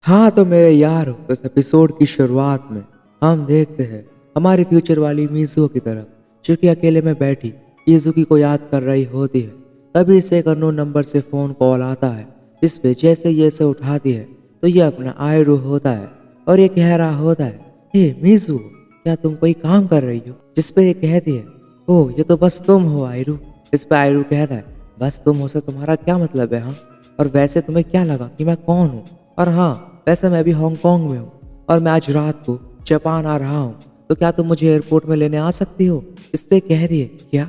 हाँ तो मेरे यार, तो इस एपिसोड की शुरुआत में हम देखते हैं हमारी फ्यूचर वाली मीज़ो की तरफ, जो कि अकेले में बैठी ईज़ुकी को याद कर रही होती है। तभी इसे एक अननोन नंबर से फ़ोन कॉल आता है, जिस पे जैसे ये इसे उठाती है तो ये अपना आयरू होता है और ये कह रहा होता है, हे मीज़ू, क्या तुम कोई काम कर रही हो? जिस पे ये कहती है, ओह ये तो बस तुम हो आयरू। इस पे आयरू कहता है, बस तुम हो से तुम्हारा क्या मतलब है? हाँ, और वैसे तुम्हें क्या लगा कि मैं कौन हूँ? और हाँ, वैसे मैं भी हांगकांग में हूँ और मैं आज रात को जापान आ रहा हूँ, तो क्या तुम मुझे एयरपोर्ट में लेने आ सकती हो? इस पे कह दिए क्या।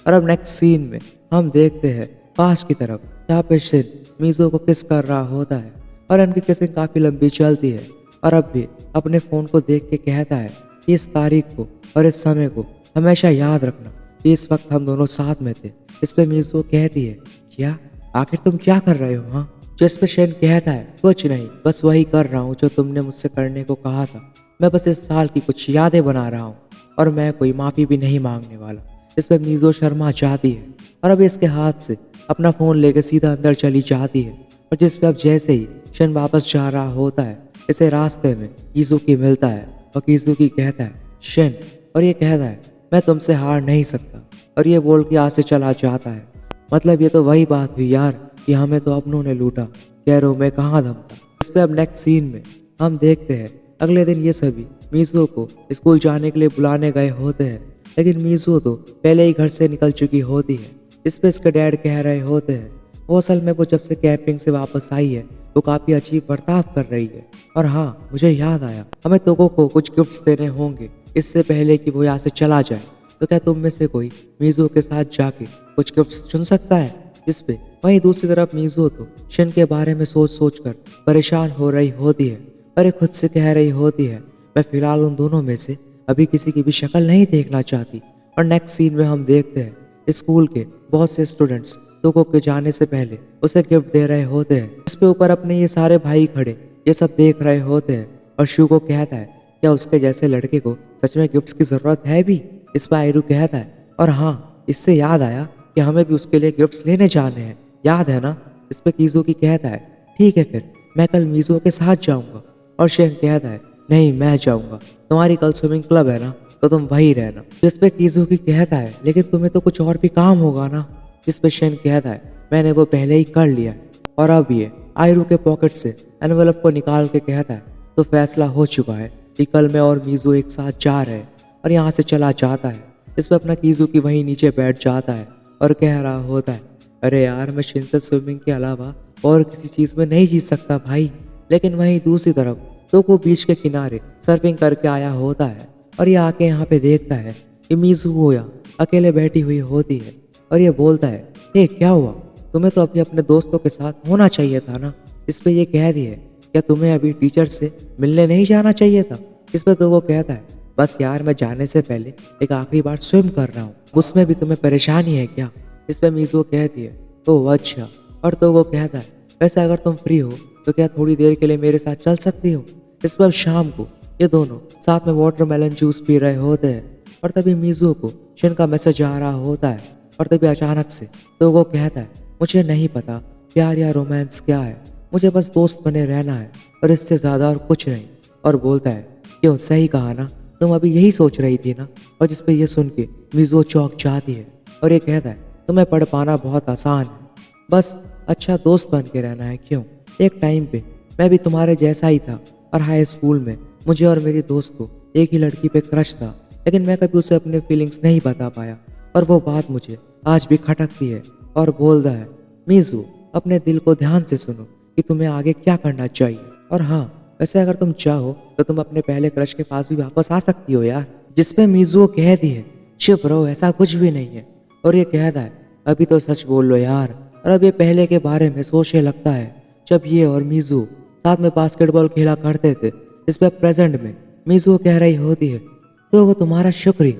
और अब नेक्स्ट सीन में हम देखते हैं पास की तरफ, जहाँ पे शिन मीज़ो को किस कर रहा होता है और उनकी किसिंग काफ़ी लंबी चलती है। और अब भी अपने फ़ोन को देख के कहता है कि इस तारीख को और इस समय को हमेशा याद रखना कि इस वक्त हम दोनों साथ में थे। इस पे मीज़ो कहती है, क्या आखिर तुम क्या कर रहे हो? हाँ, जिस पे शेन कहता है, कुछ नहीं, बस वही कर रहा हूँ जो तुमने मुझसे करने को कहा था। मैं बस इस साल की कुछ यादें बना रहा हूँ और मैं कोई माफ़ी भी नहीं मांगने वाला। इस पे मीज़ो शर्मा जाती है और अब इसके हाथ से अपना फ़ोन लेके सीधा अंदर चली जाती है। और जिस पे अब जैसे ही शेन वापस जा रहा होता है, इसे रास्ते में किज़ुकी मिलता है और किज़ुकी कहता है, शेन, और ये कहता है, मैं तुमसे हार नहीं सकता, और ये बोल के यहाँ से चला जाता है। मतलब ये तो वही बात हुई यार कि हमें तो अपनों ने लूटा, गैरों में कहाँ दम था। इस पे अब नेक्स्ट सीन में हम देखते हैं अगले दिन ये सभी मीज़ो को स्कूल जाने के लिए बुलाने गए होते हैं, लेकिन मीज़ो तो पहले ही घर से निकल चुकी होती है। इस पे इसके डैड कह रहे होते हैं, वो असल में वो जब से कैंपिंग से वापस आई है वो काफ़ी अजीब बर्ताव कर रही है। और हाँ, मुझे याद आया, हमें तोको को कुछ गिफ्ट्स देने होंगे इससे पहले कि वो यहाँ से चला जाए। तो क्या तुम में से कोई मीज़ो के साथ जाके कुछ गिफ्ट्स चुन सकता है? जिस पे वहीं दूसरी तरफ मीज़ो तो शिन के बारे में सोच सोच कर परेशान हो रही होती है और ये खुद से कह रही होती है, मैं फिलहाल उन दोनों में से अभी किसी की भी शक्ल नहीं देखना चाहती। और नेक्स्ट सीन में हम देखते हैं स्कूल के बहुत से स्टूडेंट्स तोको के जाने से पहले उसे गिफ्ट दे रहे होते हैं। इसके ऊपर अपने ये सारे भाई खड़े ये सब देख रहे होते हैं और शू को कहता है, क्या उसके जैसे लड़के को सच में गिफ्ट्स की जरूरत है भी? इस पर आयरू कहता है, और हाँ, इससे याद आया कि हमें भी उसके लिए गिफ्ट्स लेने जाने हैं, याद है ना? इस पे किज़ुकी कहता है, ठीक है फिर मैं कल मीज़ो के साथ जाऊंगा। और शेन कहता है, नहीं मैं जाऊंगा, तुम्हारी कल स्विमिंग क्लब है ना, तो तुम वहीं रहना। जिस पे किज़ुकी कहता है, लेकिन तुम्हें तो कुछ और भी काम होगा ना? जिस पे शेन कहता है, मैंने वो पहले ही कर लिया। और अब ये आयरू के पॉकेट से एनवेलप को निकाल के कहता है, तो फैसला हो चुका है कि कल मैं और मीज़ो एक साथ जा रहे हैं, और यहाँ से चला जाता है। इस पर अपना किज़ुकी वहीं नीचे बैठ जाता है और कह रहा होता है, अरे यार, मैं शिन से स्विमिंग के अलावा और किसी चीज़ में नहीं जीत सकता भाई। लेकिन वहीं दूसरी तरफ तोको बीच के किनारे सर्फिंग करके आया होता है और ये आके यहाँ पे देखता है कि मीज़ुओया अकेले बैठी हुई होती है और ये बोलता है, हे क्या हुआ, तुम्हें तो अभी अपने दोस्तों के साथ होना चाहिए था ना? इस पे ये कह दिए, क्या तुम्हें अभी टीचर से मिलने नहीं जाना चाहिए था? इस पे तो वो कहता है, बस यार, मैं जाने से पहले एक आखिरी बार स्विम कर रहा हूँ, उसमें भी तुम्हें परेशानी है क्या? इस पे मीज़ो कहती है, ओह अच्छा। और तो वो कहता है, वैसे अगर तुम फ्री हो तो क्या थोड़ी देर के लिए मेरे साथ चल सकती हो? इस पर शाम को ये दोनों साथ में वाटरमेलन जूस पी रहे होते हैं और तभी मीज़ो को शिन का मैसेज आ रहा होता है। और तभी अचानक से तो वो कहता है, मुझे नहीं पता प्यार या रोमांस क्या है, मुझे बस दोस्त बने रहना है और इससे ज़्यादा और कुछ नहीं। और बोलता है, क्यों, सही कहा ना, तुम अभी यही सोच रही थी ना? और जिस पे ये सुन के मीज़ो चौंक जाती है और ये कहता है, तुम्हें पढ़ पाना बहुत आसान है, बस अच्छा दोस्त बन के रहना है। क्यों, एक टाइम पे मैं भी तुम्हारे जैसा ही था और हाई स्कूल में मुझे और मेरी दोस्त को एक ही लड़की पे क्रश था, लेकिन मैं कभी उसे अपने फीलिंग्स नहीं बता पाया और वो बात मुझे आज भी खटकती है। और बोलता है, मीज़ो, अपने दिल को ध्यान से सुनो कि तुम्हें आगे क्या करना चाहिए। और हाँ, वैसे अगर तुम चाहो तो तुम अपने पहले क्रश के पास भी वापस आ सकती हो यार। जिस पे मीज़ो कहती है, चुप रहो, ऐसा कुछ भी नहीं है। और ये कहता है, अभी तो सच बोल लो यार। और अब ये पहले के बारे में सोचने लगता है जब ये और मीज़ो साथ में बास्केटबॉल खेला करते थे। इस पे प्रेजेंट में मीज़ो कह रही होती है, तो वो तुम्हारा शुक्रिया।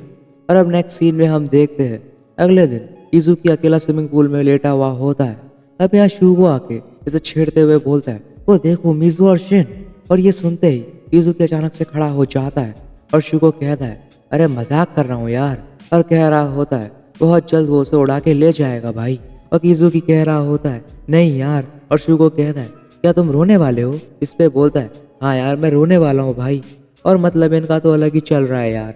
और अब नेक्स्ट सीन में हम देखते हैं अगले दिन किज़ुकी अकेला स्विमिंग पूल में लेटा हुआ होता है। तब यहाँ शूगो आके इसे छेड़ते हुए बोलता है, वो देखो मीज़ो और शिन। और ये सुनते ही किज़ुकी अचानक से खड़ा हो जाता है और शूगो कहता है, अरे मजाक कर रहा हूँ यार। और कह रहा होता है, बहुत जल्द वो उसे उड़ा के ले जाएगा भाई। और किज़ुकी कह रहा होता है, नहीं यार। और शूगो कहता है, क्या तुम रोने वाले हो? इस पे बोलता है, हाँ यार मैं रोने वाला हूँ भाई। और मतलब इनका तो अलग ही चल रहा है यार।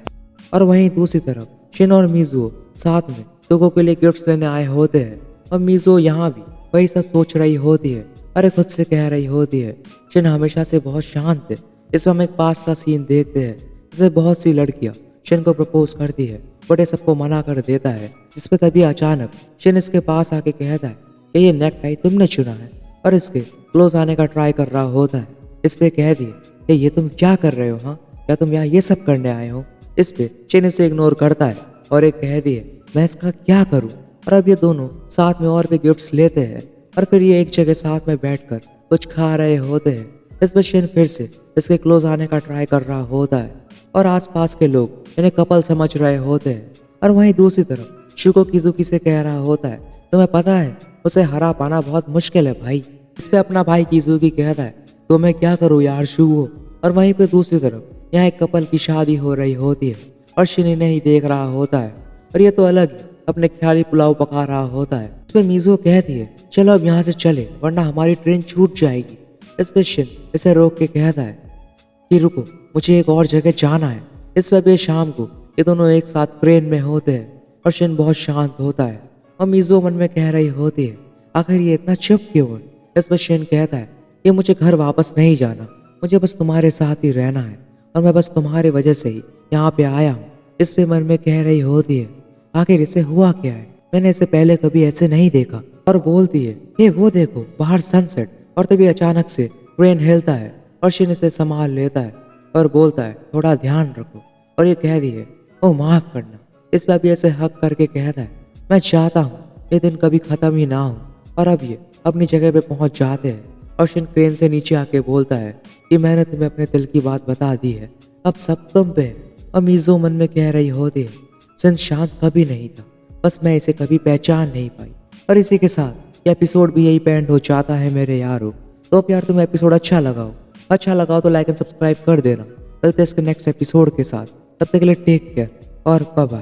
और वहीं दूसरी तरफ शिन और मिजुओ साथ में तुको के लिए गिफ्ट्स लेने आए होते हैं और मिजुओ यहाँ भी वही सब सोच रही होती है। अरे खुद से कह रही होती है, शिन हमेशा से बहुत शांत है। इसमें हम एक पास का सीन देखते हैं जिसमें बहुत सी लड़कियां शिन को प्रपोज करती है बट ये सबको मना कर देता है। जिसपे तभी अचानक शिन इसके पास आके कहता है कि ये नेक टाई तुमने चुना है और इसके क्लोज आने का ट्राई कर रहा होता है। इस पे कह दिए कि ये तुम क्या कर रहे हो? हाँ, क्या तुम यहाँ ये सब करने आए हो? इस पे शिन इसे इग्नोर करता है और एक कह दिए मैं इसका क्या करूँ। और अब ये दोनों साथ में और भी गिफ्ट्स लेते हैं और फिर ये एक जगह साथ में बैठकर कुछ खा रहे होते हैं। इस पर शिन फिर से इसके क्लोज आने का ट्राई कर रहा होता है और आसपास के लोग इन्हें कपल समझ रहे होते हैं। और वहीं दूसरी तरफ शुको किजुकी से कह रहा होता है, तुम्हें पता है उसे हरा पाना बहुत मुश्किल है भाई। इस पे अपना भाई किजुकी कहता है, तो मैं क्या करूँ यार शुगो। और वहीं पे दूसरी तरफ यहाँ एक कपल की शादी हो रही होती है और शिन इन्हें ही देख रहा होता है और ये तो अलग ही अपने ख्याली पुलाव पका रहा होता है। इस पे मिजुओ कहती है, चलो अब यहाँ से चले वरना हमारी ट्रेन छूट जाएगी। इस पे शिन इसे रोक के कहता है कि रुको, मुझे एक और जगह जाना है। इस पर भी शाम को ये दोनों एक साथ ट्रेन में होते हैं और शिन बहुत शांत होता है और मिजुओ मन में कह रही होती है, आखिर ये इतना चुप क्यों है? इस पर शिन कहता है कि मुझे घर वापस नहीं जाना, मुझे बस तुम्हारे साथ ही रहना है और मैं बस तुम्हारे वजह से ही यहाँ पे आया हूँ। इस पे मन में कह रही होती है, आखिर इसे हुआ क्या है? मैंने इसे पहले कभी ऐसे नहीं देखा। और बोलती है, हे वो देखो बाहर सनसेट। और तभी अचानक से ट्रेन हिलता है और शिन इसे संभाल लेता है और बोलता है, थोड़ा ध्यान रखो। और ये कह दिए, ओ माफ करना। इस पर भी ऐसे हक करके कहता है, मैं चाहता हूँ ये दिन कभी खत्म ही ना हो। और अब ये अपनी जगह पे पहुंच जाते हैं और शिन क्रेन से नीचे आके बोलता है कि मैंने तुम्हें अपने दिल की बात बता दी है, अब सब तुम पे है। और मिजुओ मन में कह रही होती है, शिन शांत कभी नहीं था, बस मैं इसे कभी पहचान नहीं पाई। और इसी के साथ ये एपिसोड भी यही पेंड हो जाता है मेरे यारों। तो अब यार तुम्हें एपिसोड अच्छा लगाओ तो लाइक एंड सब्सक्राइब कर देना। मिलते हैं इसके नेक्स्ट एपिसोड के साथ, तब तक के लिए टेक केयर और बाय बाय।